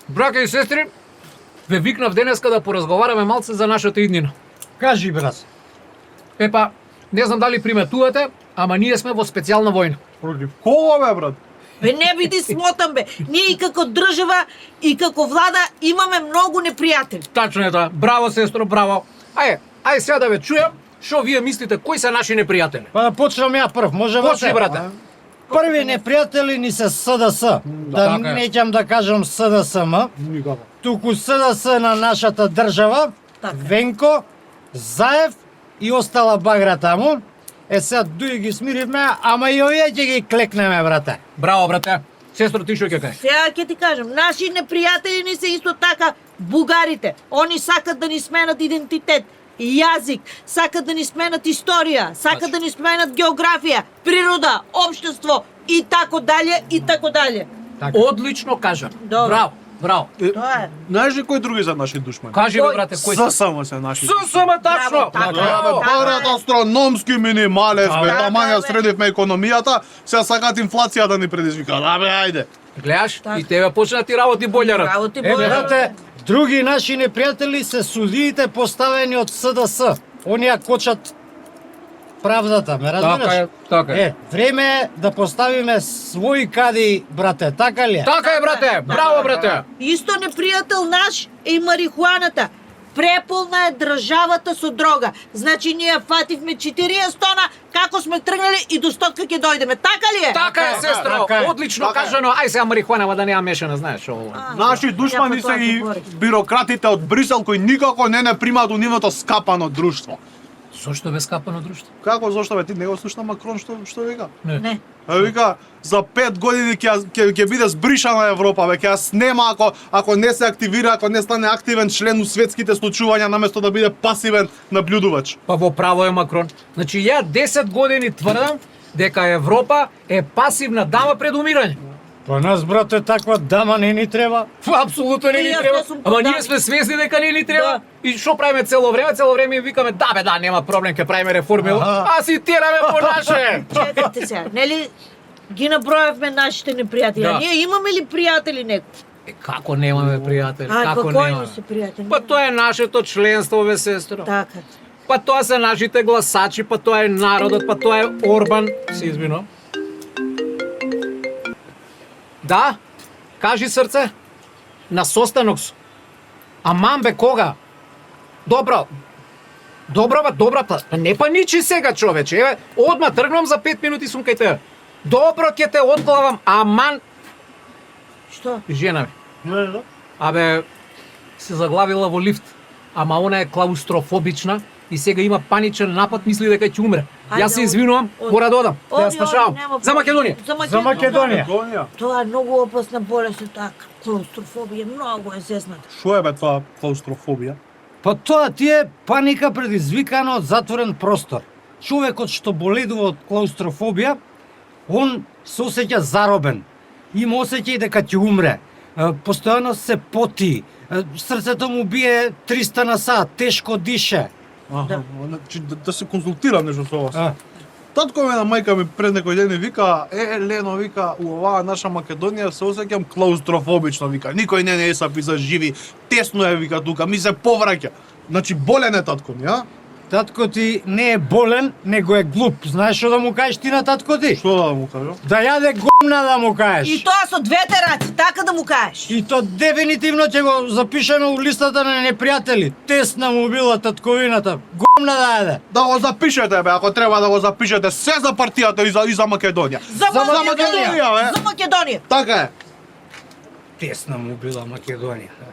Браќа и сестри, ве викнав денеска да поразговараме малце за нашата иднина. Кажи, брат. Епа, не знам дали приметувате, ама ние сме во специјална војна. Против кого бе, брат? Бе, не биди смотан, бе. Ние и како држава, и како влада имаме многу непријатели. Тачно е тоа. Браво, сестро, браво. Ајде сега да ве чујам, што вие мислите, кои се наши непријатели? Па да почнам ја прв, може Почни, брате. Први непријатели ни се СДС. Да така е. неќам да кажам СДСМ, Никако. туку СДС на нашата држава, Така. Венко, Заев и остала багра таму. Сега дуи ги смиривме, ама и овие ќе ги клекнеме, брате. Браво, брате. Сестро, ти што ќе кажеш? Сега ќе ти кажам, наши непријатели ни се исто така бугарите. Они сакат да ни сменат идентитет и јазик, сакат да ни сменат историја, сакат да ни сменат географија, природа, општество и така дале и така дале. Одлично кажано. Добро. Браво, браво. Тоа е. Знаеш ли кои други се наши душмани? Кажи бе, брате, кои се? ССМ се наши. ССМ тачно. Браво, така е. Браво. Парат астрономски минималев, бе, Така, тамања бе. средивме економијата, сега сакат инфлација да ни предизвикаат. Абе, ајде. Гледаш, Така. и тебе почна ти работи болјарат. Браво ти, Е, Боје. брате, други наши непријатели се судиите поставени од СДС. Оние кочат правдата, ме разбираш? Така е, така е. Време е да поставиме своји кади, брате, така ли е? Така е, брате. Браво, брате. Исто непријател наш е и марихуаната. Преполна е државата со дрога. Значи ние фативме 40 тона, како сме тргнали и до стотка ќе дојдеме. Така ли е? Така е, сестро. така е. Одлично Така е. кажано. Ај сега марихуана, ама да нема мешана, знаеш ово. Наши душмани Ја се по тоа и говори. бирократите од Брисел кои никако не примаат у нивното скапано друштво. Зошто бе скапано друштво? Како, зошто бе, ти не го слушна Макрон што вика? Не. Вика, за 5 години ќе биде збришана Европа, бе, ќе ја снема ако не се активира, ако не стане активен член у светските случувања наместо да биде пасивен наблюдувач. Па во право е Макрон. Значи ја 10 години тврдам дека Европа е пасивна дама пред умирање. Па нас, брате, таква дама не ни треба. Апсолутно не ни Јас треба. не сум Ама ние поддаден. сме свесни дека не ни треба. Да. И што правиме цело време? Цело време им викаме да бе, да, нема проблем, ќе правиме реформи. А си тераме по наше. Чекайте сега, нели ги набројавме нашите непријатели. Да. А ние имаме ли пријатели некои? Како немаме пријатели? А, Како кои немаме? не се пријатели? Па тоа е нашето членство, бе, сестро. Така. Па тоа се нашите гласачи, па тоа е народот, па тоа е Орбан. Се извинувам. Да? Кажи, срце. На состанок су. Аман бе, кога? Добро. Добро, бе, добро, па не па ничи сега, човече. Еве, одма тргнам за 5 минути сум кај тебе. Добро, ќе те одглавам, аман. Што? Жена ми. Абе, се заглавила во лифт, ама она е клаустрофобична и сега има паничен напад, мисли дека ќе умре. Ајде, Јас се извинувам, оди. мора да одам. Да ја Оди, спашавам. оди, нема За Македонија. За Македонија. Гонија. Тоа е многу опасна болест, е така. Клаустрофобија, многу е зезната. Што е бе тоа клаустрофобија? Па тоа ти е паника предизвикана од затворен простор. Човекот што боледува од клаустрофобија, он се осеќа заробен. Има осеќај дека ќе умре. Постојано се поти. Срцето му бие 300 на сат, тешко дише. Аха, значи да се консултирам нешто со вас. А. Татко ме на мајка ми пред некој ден ми вика, Лено, вика, у оваа наша Македонија се осеќам клаустрофобично, вика. Никој не сапи за живи, тесно е, вика, тука, ми се повраќа. Значи болен е татко ми, а? Татко ти не е болен, него е глуп. Знаеш што да му кажеш ти на татко ти? Што да му кажам? Да јаде гомна да му кажеш. И тоа со двете раци, така да му кажеш. И то дефинитивно ќе го запишеме у листата на непријатели. Тесна му била татковината. Гомна да јаде. Да го запишете, бе, ако треба да го запишете, се за партијата и за Македонија. За Македонија, бе. за Македонија. Така е. Тесна му била Македонија.